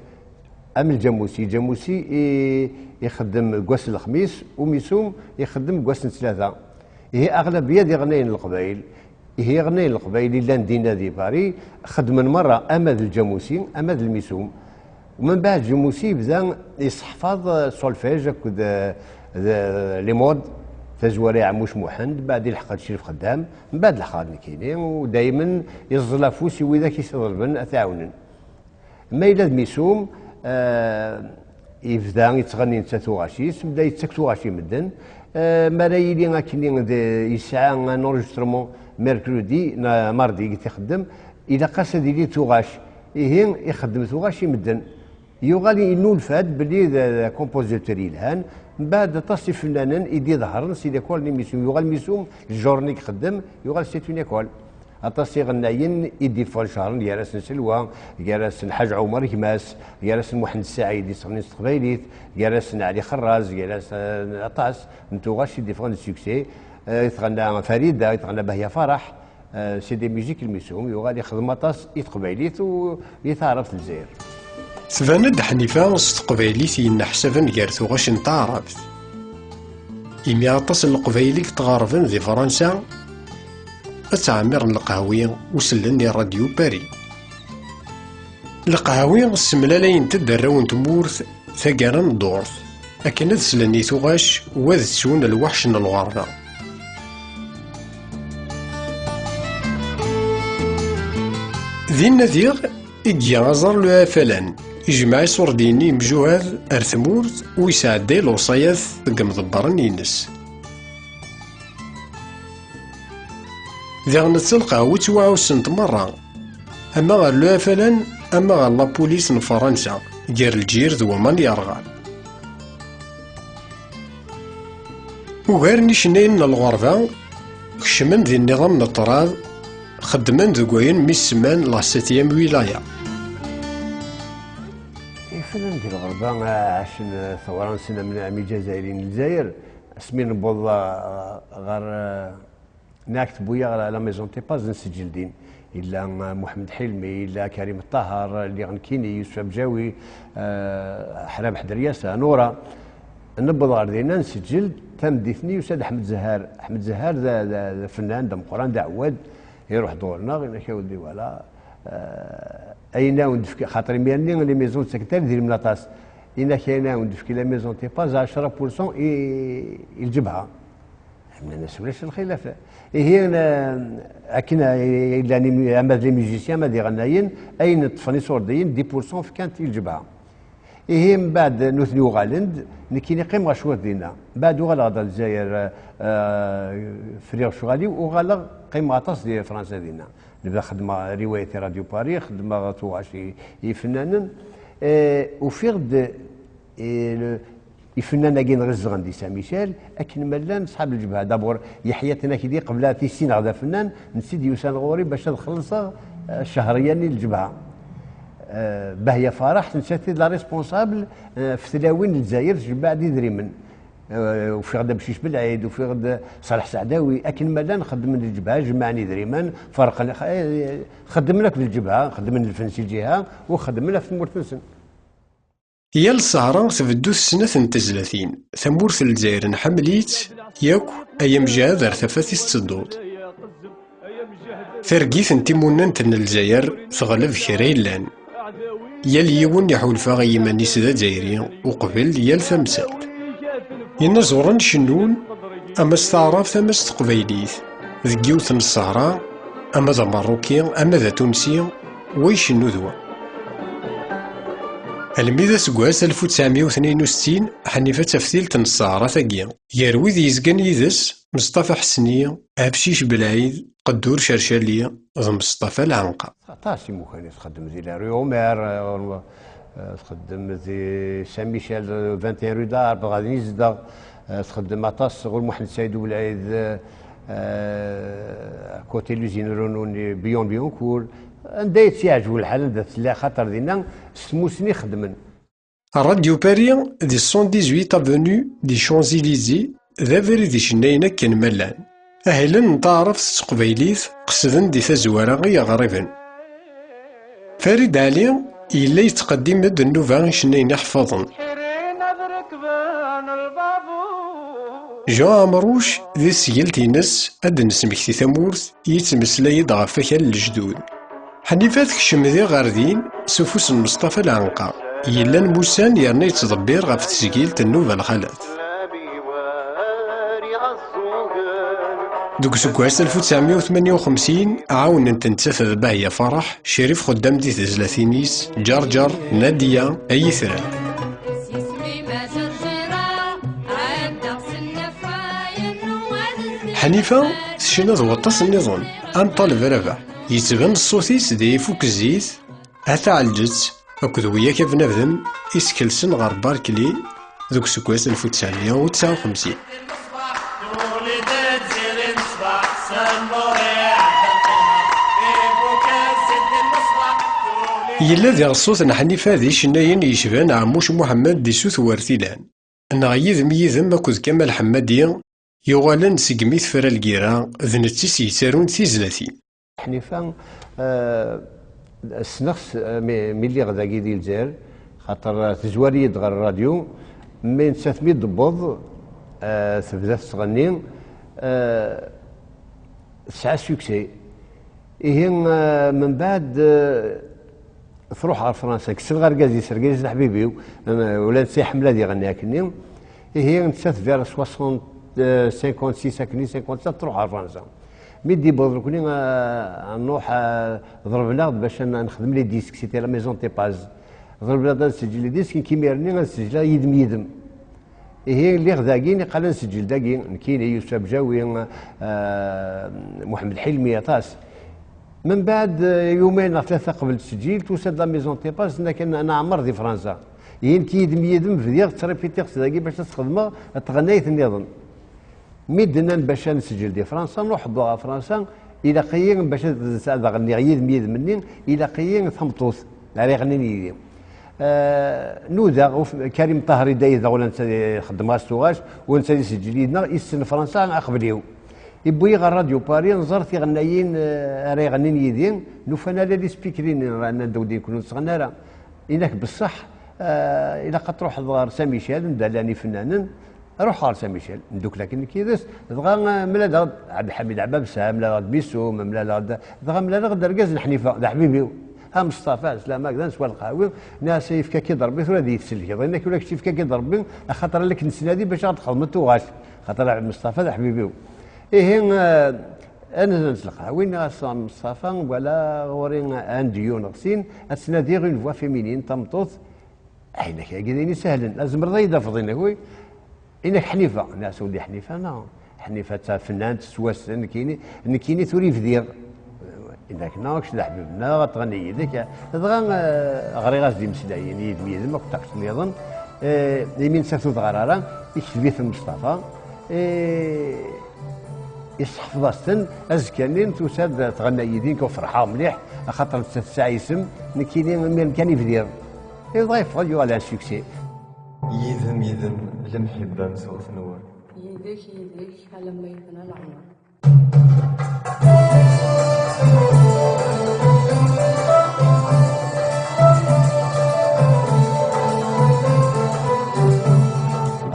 ام الجاموسي يخدم كواس الخميس وميسوم يخدم كواس ثلاثه هي اغلبيه ديال غناين القبائل هي غناين القبائل اللي لاندينا دي باري خدم مره اماد الجاموسي اماد الميسوم ومن بعد الجاموسي بدا يحفظ سولفيج كذا لي مود تزواري عموش محمد بعد يلحق الشريف خدام من بعد الحقاد كاينين ودائما يزلفوسي وذا كيصلبن تعاونن ما الى الميسوم يبدا يتغني نتا غاشيس بدا يتسكتو غاشي مدن مرايلي غاكني يسعى انورجسترمون ميركودي ماردي تخدم الى قاس ديالي توغاش يخدم توغاش يمدن يغالي انو الفاد بلي كومبوزيتور الهان من بعد تصي فنانين يدي ظهرن سيدي كول ميسوم يغال ميسوم الجورني يخدم يغال سيتون يكول اطاسي غناين يدي فول شهر يارس سلوى يارس الحاج عمر كماس يارس محمد السعيد يسغني قبيليت يارس علي خراز يارس عطاس نتو غاش يدي فون سوكسي يتغنى فريده يتغنى بهيا فرح سي دي ميوزيك الميسوم يغال يخدم اطاس يتقبيليت ويتعرف الجزائر. تبان حنيفه وسط قبيليت ينحسبن كارثو غاش نتعرف إمي عطاس القبيلي تغاربن ذي فرنسا أتعمر القهوية وسلني راديو باري. القهوية السملالين تدراون تمورث ثقارن دورث أكن ذ سلني ثغاش وذ تسون الوحش من الغربة. ذي النذيغ إجي غزر لها فلان يجمع صورديني مجوهر أرثمورث ويساعدي الوصايث دق مضبرن ينس. ذي غنتلقى وتوعو سنت مرة أما غير لها فلان أما غير لابوليس نفرنسا جار الجير ذو من يرغب. وغير نشنين الغربة كشمن ذي النظام الطراز خدمن ذوين ميسمان لاسيتيام ولاية. فلان ديال الغربة عشان ثوران سنة من عامي جزائريين الجزائر اسمين بوضا غير نكتبو يا لا ميزون تي باز نسجل دين الا محمد حلمي، الا كريم الطاهر، اللي غنكيني يوسف بجاوي، حرام حدرياسه، نورا. نبض غاردينا نسجل تمديثني وساد احمد زهار. احمد زهار ذا فنان، ذا مقران، ذا عواد يروح دورنا غير يا ولدي ولا اين وندفك خاطر ميالني لي ميزون سكتير ديال مناطاس إنا كاينه وندفك لا ميزون تي باز 10% الجبهه. من الناس ولاش الخلاف هي اكنا يعني عماد لي ميوزيسيان ما دي غناين اين طفني صوردين 10% في كانت الجبهه. هي من بعد نوثني وغالند نكيني قيم غشوات دينا بعد وغالا غدا الجزائر فريغ شغالي وغالا قيم غطاس ديال فرنسا دينا. نبدا خدمه روايه راديو باري، خدمه تواشي يفنانن وفي غد يفنان كاين غير دي سان ميشيل اكن ملان صحاب الجبهه. دابور يحيى تناكيدي قبل في سين غدا فنان نسيد يوسان غوري باش نخلصها شهريا للجبهه. باهيه فرح نساتي لا ريسبونسابل في تلاوين الجزائر جبع دي دريمن وفي غدا بشيش بالعيد وفي غدا صالح سعداوي اكن مالا نخدم من الجبهه جمعني دريمان فرق خدمنا في الجبهه، خدمنا الفنسي الجهه وخدمنا في مورتنسن. هي السهرة تبدو السنة تزلاتين ثمورث الجزائر نحمليت ياك أيام جهاد ارتفاتي تصدوط ثرقيث انتمونان تن الجزائر تغلب كريلان يال يون يحول فاغي يمانيس ذا جايري وقبل يال ثمسات ينزورن شنون أما استعراف ثمس تقبيليث ذكيوث السهرة أما ذا مروكي أما ذا تونسي ويشنو ذوا الميدا سكواس 1962 حنيفة تفتيل تنصارى ثقيا يروي ذي يزقن يدس مصطفى حسنية أبشيش بالعيد قدور شرشالية ذا مصطفى العنقا طاسي مخاني تخدم زي لاري عمر تخدم زي سان ميشيل 21 رو دار غادي نزدا تخدم طاس غير محمد سعيد بالعيد كوتي لوزين رونون بيون كور ندايت يعجبو الحال دات لا خاطر دينا سموسني خدمن. راديو باري دي 118 افوني دي شونزيليزي ذا فري دي شناينا كان ملان اهلا نتعرف تقبيليث قصدن دي تزوارا غيا غريبا. فريد علي إلا يتقدم مد النوفا شناينا حفاظن جا مروش ذي سيلتينس أد نسمكتي ثمورث يتمسلايد غفاك الجدود حنيفات كشم ذي غاردين سفوس مصطفى العنقا يلا موسان يرني يتدبر غف تسجيل النوفا الخالات دوك سكواس 1958 عاون نتنتف باهية فرح شريف خدام دي تزلاثينيس جرجر نادية أي ثرى حنيفة تشنا ضوطاس النظام أم طالب ربع يتبان الصوتيس دي فوق الزيت أتا عالجت أكد وياك بنفذم إسكلسن غار باركلي دوك سكواس 1959 يلا ذي الصوت نحنيفة ذي شناين يشبان عموش محمد دي سوث وارتيلان أنا يذم أكد كمال حمادي يغالن سقميث فرا الكيرا ذنتيس يسارون تيزلاتي حنيفة السنخس ملي غدا كيدي الجزائر خاطر تزواري يدغى الراديو من 300 ضبوض تبدا تغني ساعة سوكسي إيه من بعد تروح على فرنسا كسر غرقازي سرقيز حبيبي ولا نسي حملة دي غنيها كني هي نتسات فير 60 56 كني 57 تروح على فرنسا ميدي بودر كوني نروح ضربنا باش نخدم لي ديسك سيتي لا ميزون تي باز ضربنا نسجل لي ديسك كيميرني نسجلها يدم هي اللي غداكين قال نسجل داكي كاين يوسف بجاوي محمد حلمي طاس من بعد يومين ثلاثه قبل التسجيل توصل لا ميزون تي باز انا عمر في فرنسا يمكن يدم في ديال تريبيتي داكي باش تخدمها تغنيت النظام ميدنا باش نسجل دي فرنسا نروح بوغا فرنسا الى قيين باش غني غيد ميد مني الى قيين ثمطوث على غنيني نوذا كريم طهري دايز ولا خدم غاستوغاش ونسى يسجل لنا يسن فرنسا قبليو يبوي غير راديو باري نزرت غنايين راه يغنين يدين نوفانا لا لي سبيكرين رانا ندودي كون نسغنا راه انك بصح الا قد تروح لغار سان ميشيل ندالاني فنانا روح غار سان ميشيل ندوك لكن كيدس دغا ملا عبد الحميد عبابسه ملا بيسوم ملا دغا ملا غدا ركاز الحنيفه دا حبيبي ها مصطفى سلام هكذا نسوى القهوي ناس يفكا كي ضربي ثورة دي تسلك ظنك ولا كشي يفكا كي ضربي خاطر لك نسنادي باش غتدخل ما توغاش خاطر عبد مصطفى دا حبيبي ايه انا نسلقها وين مصطفى ولا غوري انديو نغسين اسنادي غير فوا فيمينين تمطوط عينك قاعدين سهلا لازم رضا يدافضينا هوي انك حنيفه ناس ولدي حنيفه انا حنيفه تاع فنان تسواس نكيني ثوري في دير انك ناكش لا حبيبنا غتغني يدك دغا غري غازدي مسلايين يد ميد ما كنتش نظن يمين ساتو غرارا يكتبيت مصطفى يصحف ضاستن ازكانين توساد تغنى يدين كفرحه مليح خاطر تسع يسم نكيني من كان يفدير يضيف غادي على سوكسي يذم المحبه مسوف نور يديك على ما يثنى العمر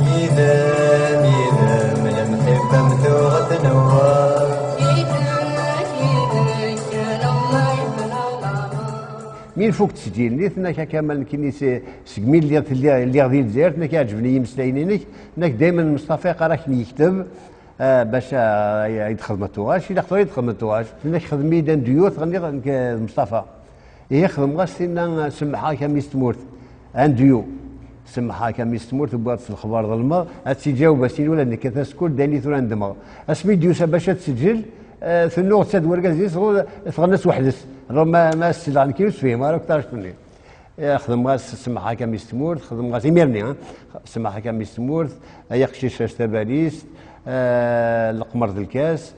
يذم المحبه مسوف نور مين فوق تسجيل نيتنا كامل كيني سكميل اللي غادي الجزائر كيعجبني يمسلاينينك انك دائما مصطفى قراك يكتب باش يدخل ما توغاش الا خطر يدخل ما توغاش انك خدم ميدان ديوت غني مصطفى هي خدم غاسينا سمحها كميستمورت ان ديو سمحها كميستمورت وبات في الخبر ظلمه تجاوب سين ولا انك تسكول داني ثور عندما اسمي ديوسا باش تسجل في النوع تسد ورقه ثغنس وحدث ما السلع كيلو فيهم راك تعرف مني خدم غاس سمحها كميستمورت خدم غاس يمرني سمحها كميستمورت يقشيش تباليس القمر ذ الكاس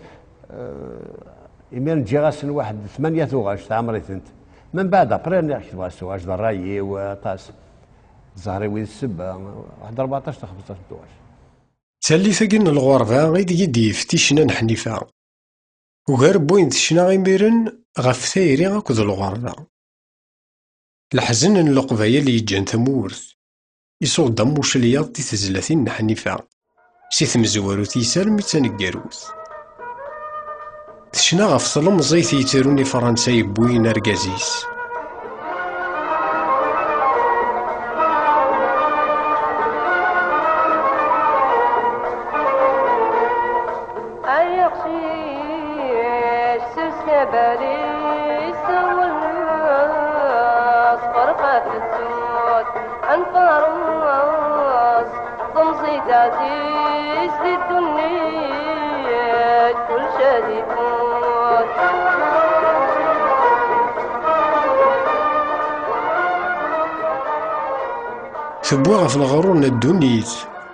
يمين تجي غاسن واحد 8 ثوغاش تاع عمري ثنت من بعد ابري نحكي ثوغاش درايي وطاس زهري ويد السبه واحد 14 تا 15 ثوغاش تالي ثقن الغربة غيد يدي فتيشنا نحنيفا وغير بوين تشنا غيميرن غف ثايري غاكد الغربة الحزن ان القبايا اللي يجان ثمورث يصوغ دم وشلياط دي تزلاتين نحنيفا سي ثمزوارو تيسال ميتانكاروث تشنا غف صلم زيت يتروني فرنسا يبوين اركازيس ثبوغ في الغرور الدنيت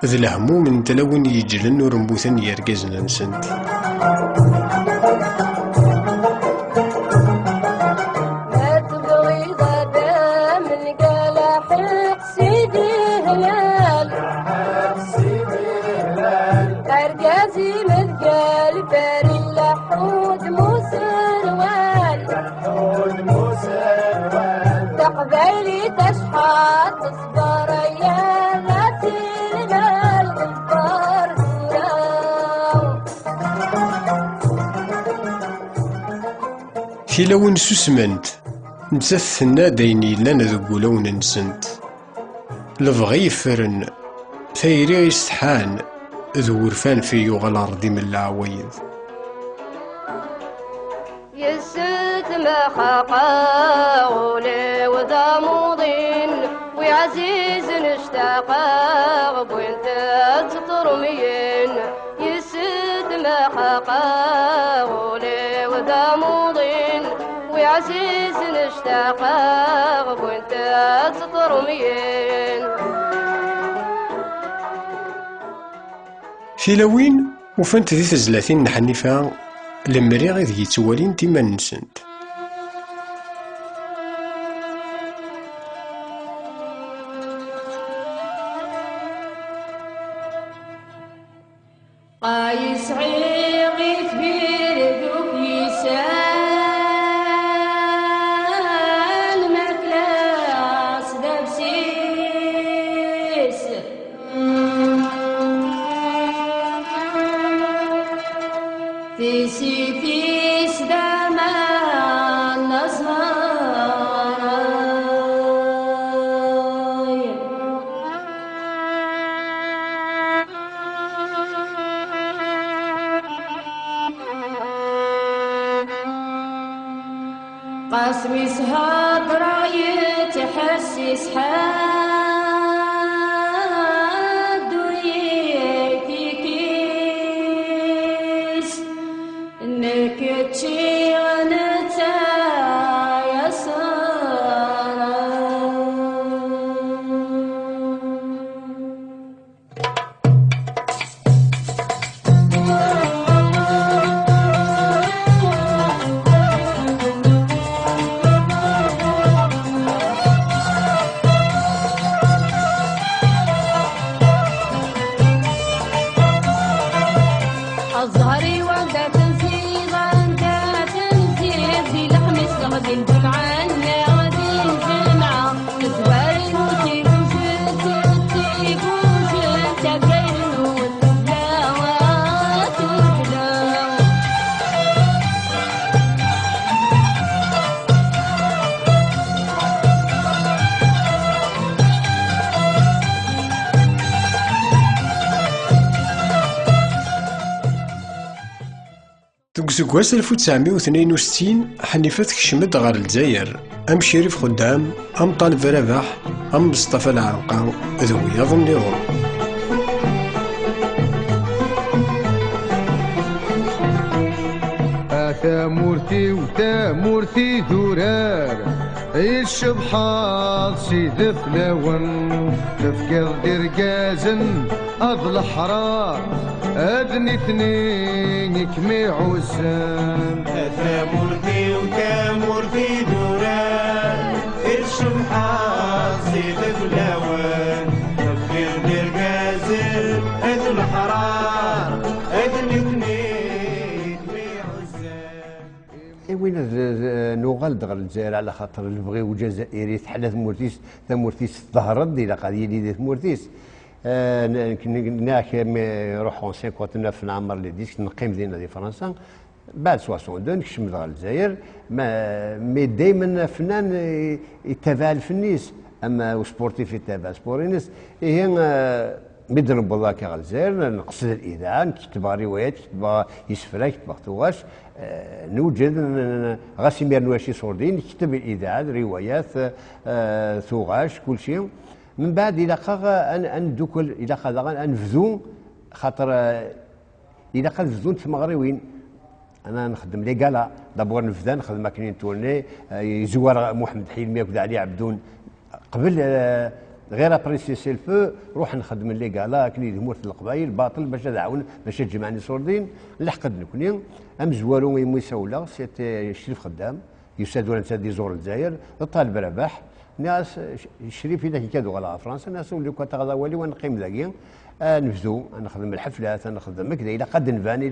ذي الهموم من تلون يجلن ورمبوثن يركزنا نسنت في لون سوسمنت نسثنا ديني لنا ذو لون نسنت لبغي يفرن ثيري يستحان ذو ورفان في يوغ الارض من العويض يسد ما خاقا غولي وذا موضين وعزيز نشتاقا بوينت تطرمين يسد ما خاقا غولي وذا موضين وعزيز نشتاقا بوينت تطرمين في لوين وفانت ذي تزلاتين نحنيفا لمري غير يتوالين تيما نسنت قايس عير غيث بيردوك يسال مكلاس دبسيس تيسي فيس دمان نصراي قاسمي سهاد رايت حسس حاد وريتي كيس نكتشي ونتا يا سارة الزهري وانت تنزيد انت تنزيد دي لحم الصغد الجمعة غادي الجمعة تزواري موتي وجد تيك وجد تبين والبلاوات والبلاو Deg useggas 1962 Ḥnifa tekcem-d ɣer Lezzayer am Ccrif Xuddam, am Ṭalib Rabaḥ, am Mustafa Lɛelqa d wiyaḍ-nniḍen. تامورتي وتامورتي ذرار الشبحاض سيد فلاون تفكر درقازن أضل حرار أدني اثنين كمي عسان تامورتي وتامورتي ذرار الشبحاض سيد فلاون تفكر درقازن أضل حرار أدني اثنين وين نوغال دغ الجزائر على خاطر البغي والجزائري تحلى ثمورتيس ظهرت دي لا قضيه دي ثمورتيس ناك نروح 59 نعمر لي ديسك نقيم دينا دي فرنسا بعد 62 نكشم دغ الجزائر مي دائما فنان يتابع الفنيس اما سبورتيف يتابع سبورينيس هي مدرب والله كغ الجزائر نقصد الاذاعه نكتب روايات نكتب يسفرا نكتب خطواش نوجد غاسمير نواشي صوردين نكتب الاذاعه روايات ثوغاش كل شيء من بعد الى قا ندوكل الى قا نفذو خاطر الى قا نفذو تمغريوين انا نخدم لي كالا دابور نفذا نخدم كاين تورني يزوار محمد حلمي وكذا علي عبدون قبل غير ابريسي سيلفو روح نخدم لي كالا كلي دمور القبايل باطل باش نعاون باش تجمعني صوردين نلحق نكوني ام زوارو يموساولا سيتي شريف خدام يسادوا نتا دي زور الجزائر الطالب رباح ناس شريف اذا كادو على فرنسا ناس ولي كنت غدا ولي ونقيم ذاكي نفذو نخدم الحفلات نخدم كذا الى قد نفاني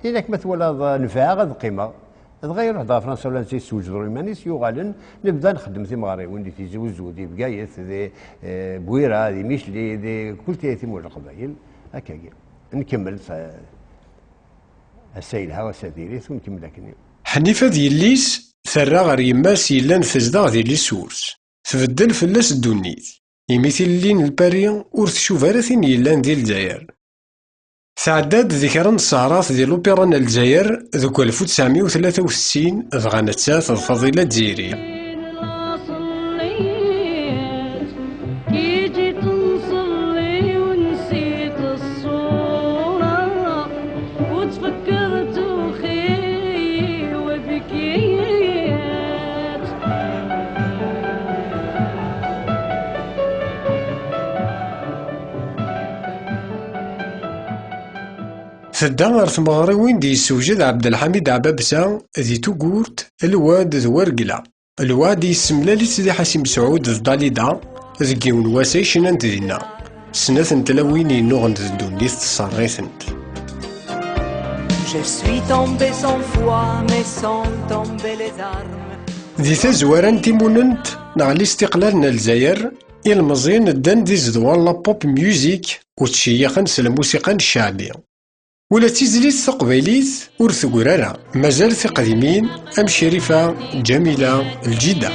الى كما ولا نفاع غد قيمه تغير روح فرنسا ولا نسيت سوجدوا مانيس يوغالن نبدا نخدم في مغرب وندي في زوزو دي بقايث دي بويره دي ميشلي دي كل تيتي مول القبائل هكا نكمل السيلها وساديريث ونكمل هكا حنيفة دياليس ثرى غير يماس يلا نفزدا ديال لي سورس تبدل فلاس الدونيت يمثل لين الباري ور تشوف راه ثين يلان ديال الجزائر تعداد ذكرى السهرات ديال لوبيران الجزائر ذوك 1963 دغا نتات الفضيلة الجزائرية تدا غير تمغريوين دي يسوجد عبد الحميد عبابسة دي توغورت الواد ذوارقلا الواد يسملالي سيدي حسين مسعود الضاليدا ذكيون واسي شنانت دينا سنة تلاوين ينوغن الدونيث تصريثنت Je suis tombé sans foi, mais sans tomber les armes. ذي تزواران تيموننت نغلي استقلالنا الجزائر المزين الدان دي زدوان لابوب ميوزيك وتشيخن الموسيقى الشعبية ولا تيزليت تقبيليت ور ثقرارا مازال قديمين أم شريفة جميلة الجدة.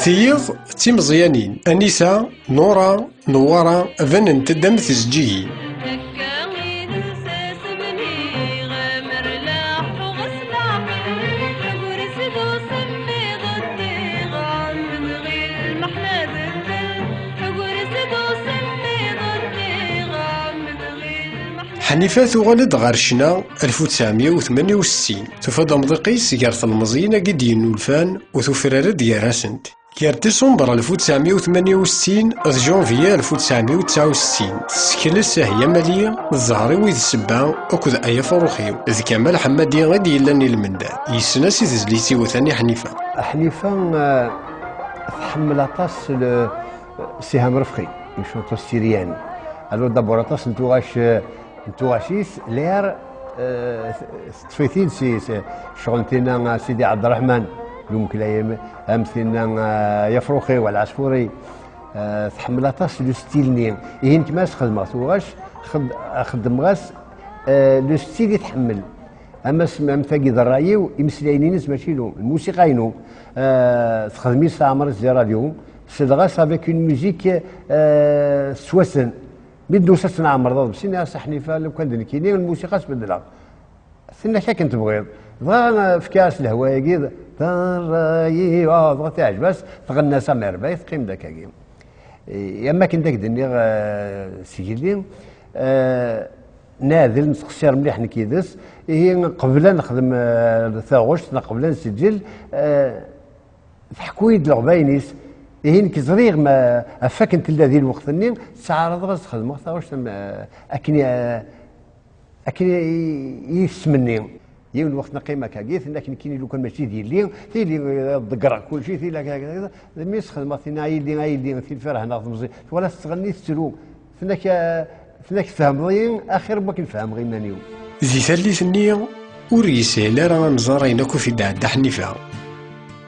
ثيض تيمزيانين أنيسة نورا نوارا ذن تدم تسجيين حنيفة تغلد غارشنا 1968 تفاد مضيقيس جارت المزينة قد ينولفان وثفرار دياراسنت كار ديسمبر 1968 جونفيا 1969 تسكلس هي مالية الزهري ويد السبا أكد أيا فروخيو إذ كمال حمادي غادي يلاني المنداد يسناسي تزليتي وثاني حنيفة. حنيفة تحمل أطاس سهام رفقي مش أطاس سيرياني ألو دابور أطاس نتوغاشيس لير تفيتين سي شغلتنا سيدي عبد الرحمن يمكن الايام امثلنا يفروخي والعصفوري تحمل طاس لو ستيل ني انت ما تخدم توغاش خدم غاس لو ستيل يتحمل اما سمام ثاقي ذرايو يمسلاينينس ماشي لهم الموسيقى ينو تخدمي سامر الزراديو سدغاس افيك اون ميوزيك سواسن بدو ساسنا عمر ضرب سينا حنيفه لو كان كاينين الموسيقى تبدلها سنا كي كنت بغيض بغا في كاس الهواء كذا ضرايي بغا تعجب بس تغنى سامر باي تقيم داك كيم يا اما كنت دني سجلي ناذل نتخسر مليح نكيدس هي قبل نخدم ثاغوشت قبل نسجل تحكويد العباينيس هين كزريغ ما افاكنت الذي الوقت النين تعارض غاز خدمه ثاغوشت اكني يسمني يوم الوقت نقيمة كاكيث لكن كاين لو كان ماشي ديالي تيلي ضقرا كل شيء تيلا هكذا ميس خدمه ثنا عيلي في الفرح ناخذ مزيان ولا تغني تسلو فناك فهم اخر ما كنفهم غير مانيو ذي ثالث النية وريسال راه نزارينكو في دعدا حنيفة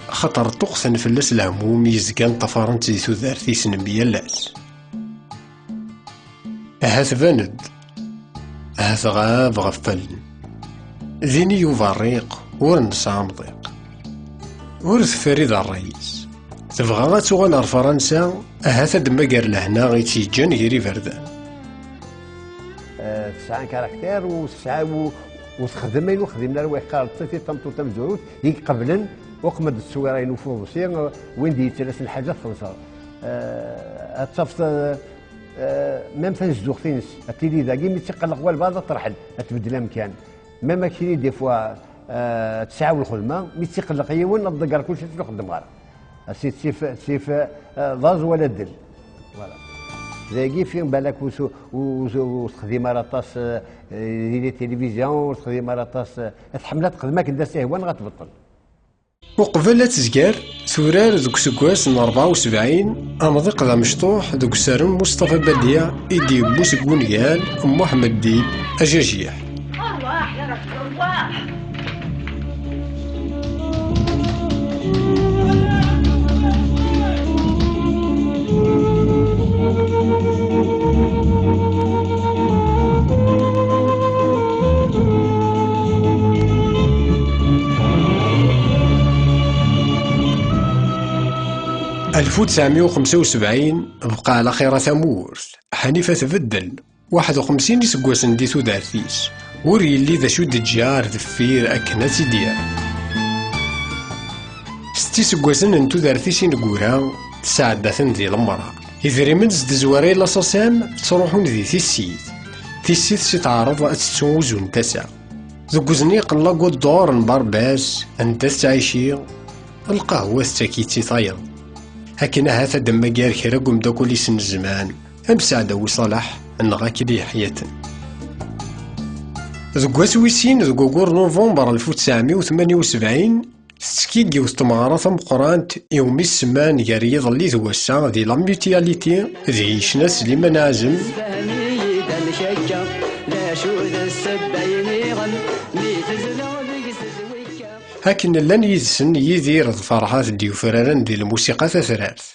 خطر طقسن فلاس الهموم يزكان طفرنت زي ثوثارتي سنبيا لاس هاث فاند هاث غاب غفل ذيني يفريق ورنسى مضيق ورث فريد الرئيس تبغى تغال ار فرنسا هاثا دماقر لهنا غيتيجان يري فردان 9 كاركتير وتسعة وتخدم خدمنا رواح قال تي طمطو تم زروت هيك قبلا وقمد السويرين وفوسين وين دي ثلاث الحاجات خلصها اتصفت ميم تنجدو فينس التيلي ذاكي مي تقلق والبعض ترحل تبدل امكان ميم كايني دي فوا تسعاو الخدمه مي تقلق يون الضقر كلشي تخدم غير سيف ضاز ولا دل فوالا ذاكي فين بالك وتخدم على طاس ديال التلفزيون وتخدم على طاس تحملات خدمك دا سهوان غتبطل وقبل لا تزكار ثورار دوك سكواس 74 امضيق ذا مشطوح دوك سارم مصطفى بديع ايدي بوس كونيال محمد ديب اجاجيح الله يا رسول الله 1975 بقى على خير ثمورث حنيفة تبدل 51 يسقواس ندي ثوثارثيس وري اللي ذا شو دجار ذفير أكناتي ديال 6 يسقواس نتو ثارثيس نقورا تساعداتن ديال المرأة إذا منز دزواري لاصاصام تروحون ذي تيسيت سيتعرض أتتوزون تسع ذوكوزني قلا قد دور نبرباس أنت تعيشي القهوة تاكيتي طايض هكنا هذا دما قال كرا قم داكولي سن الزمان أم سعد وصالح نغاكي لي حياة ذو سويسين ذو قوقور نوفمبر 1978 تسكيكي وستمغارة مقرانت يومي السمان يريض اللي ذوسا ذي لاميوتياليتي ذي عيشنا سليمان عازم هاكن لان يدسن يدير فرحات ديوفرارن دي الموسيقى تثرارت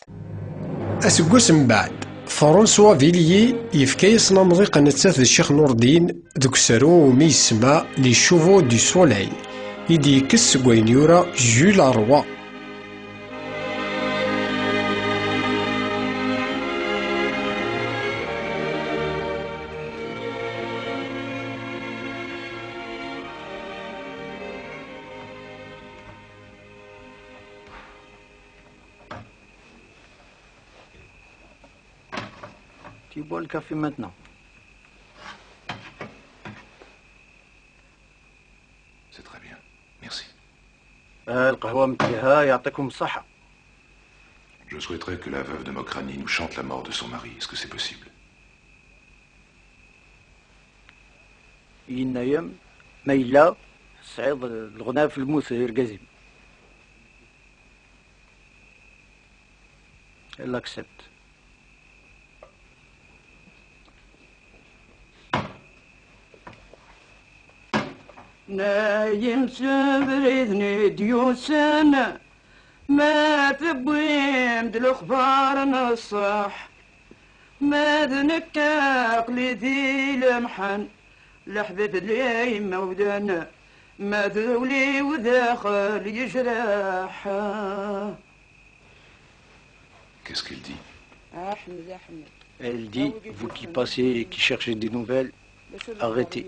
اسقوس من بعد فرانسوا فيليي يفكايس نمضيق نتاث الشيخ نور الدين دوك سارو مي يسمى لي شوفو دو سوليي يدي كس وين يورا جول روا Tu bois le café maintenant. C'est très bien. Merci. القهوة متليها يعطيكم الصحة. Je souhaiterais que la veuve de Mokrani nous chante la mort de son mari. Est-ce que c'est possible? ينايم ميلا صعيد الغناء في الموت يرقزم. Elle accepte. نايم سبريدني ديوسن ما تبويم دالأخبار نصح ما ذنكاق لذي لمحن لحبيب لي مودنا ما ذولي وداخل يجرح. Qu'est-ce qu'elle dit? Elle dit, vous qui passez et qui cherchez des nouvelles, arrêtez.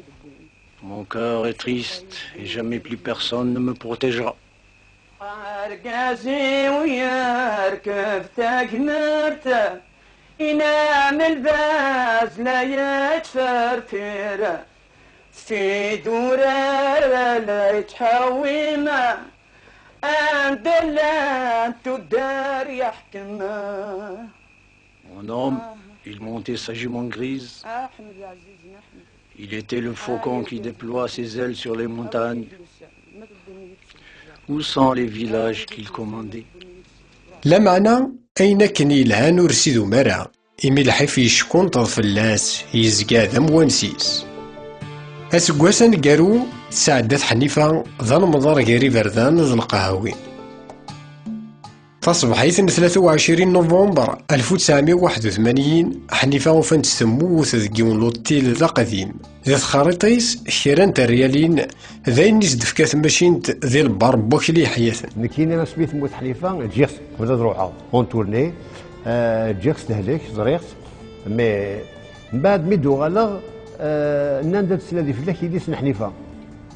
Mon cœur est triste et jamais plus personne ne me protégera. Mon homme, il montait sa jument grise. Il était le faucon qui déploie ses ailes sur les montagnes. Où sont les villages qu'il commandait? لا معنى أين كان يلهان ورسيدو مرا إمي الحيف يشكون طرف اللاس يزقا ذا موانسيس أسقواسا قارو سعدت حنيفة ذا المضار قاري بردان ذا القهاوين تصبحيت 23 نوفمبر 1981 حنيفة وفنت تموت ذكيون لوطيل ذا قديم ذات خريطيس كيران تريالين ذاين نزد فكات ماشينت ذي البار بوكلي حياثا مكينا ما سميت موت حنيفة جيغس قبل تروحها اون تورني جيغس تهلك زريغت مي من بعد ميدو غالغ ناندت سلادي فلاك يديس حنيفة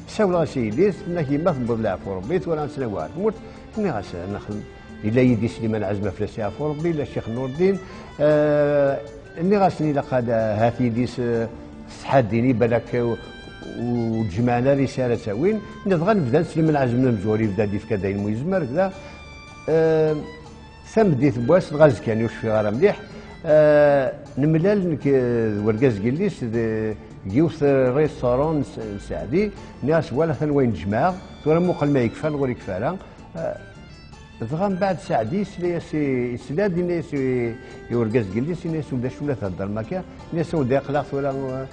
ساولا سيديس ناكي ما تبر العفو ربيت ولا نسنوات موت ني غاس نخدم إلا يدي سليمان عزمة فلاسي عفو ربي إلا الشيخ نور الدين إني غاسني لقد هاتي يديس صحاديني بالك وتجمعنا رسالة وين نبغى نبدا سليمان عزمة المجوري بدا ديف كذا الميزمر كذا ثم ديت بواس غاز كان يوش في غارة مليح نملال ورقاز قليس جيوث ريستورون سعدي ناس ولا ثنوين جماع ثورا موقع ما يكفى ولا يكفى ضغام بعد سعدي سلاد ناس يورقاز قليس ناس ودا شولا تهضر ماكا ناس ودا يقلق ولا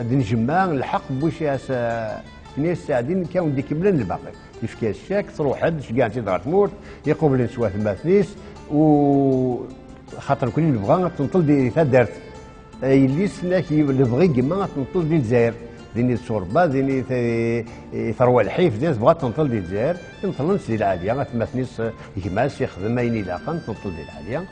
دنجمع الحق بوش ناس سعدين كاون ديك بلان الباقي يفكا الشاك تروح حد كاع تيضرب تموت يقوم نسوا ثما ثنيس و خاطر كل نبغى تنطل دي دارت يليس ناكي اللي بغي كيما تنطل دي الجزائر ديني الشوربه ديني ثروه الحيف ديال بغات تنطل دي الجزائر تنطل نسي العاليه ثما ثنيس يكماس يخدم اين لاقا تنطل دي العاليه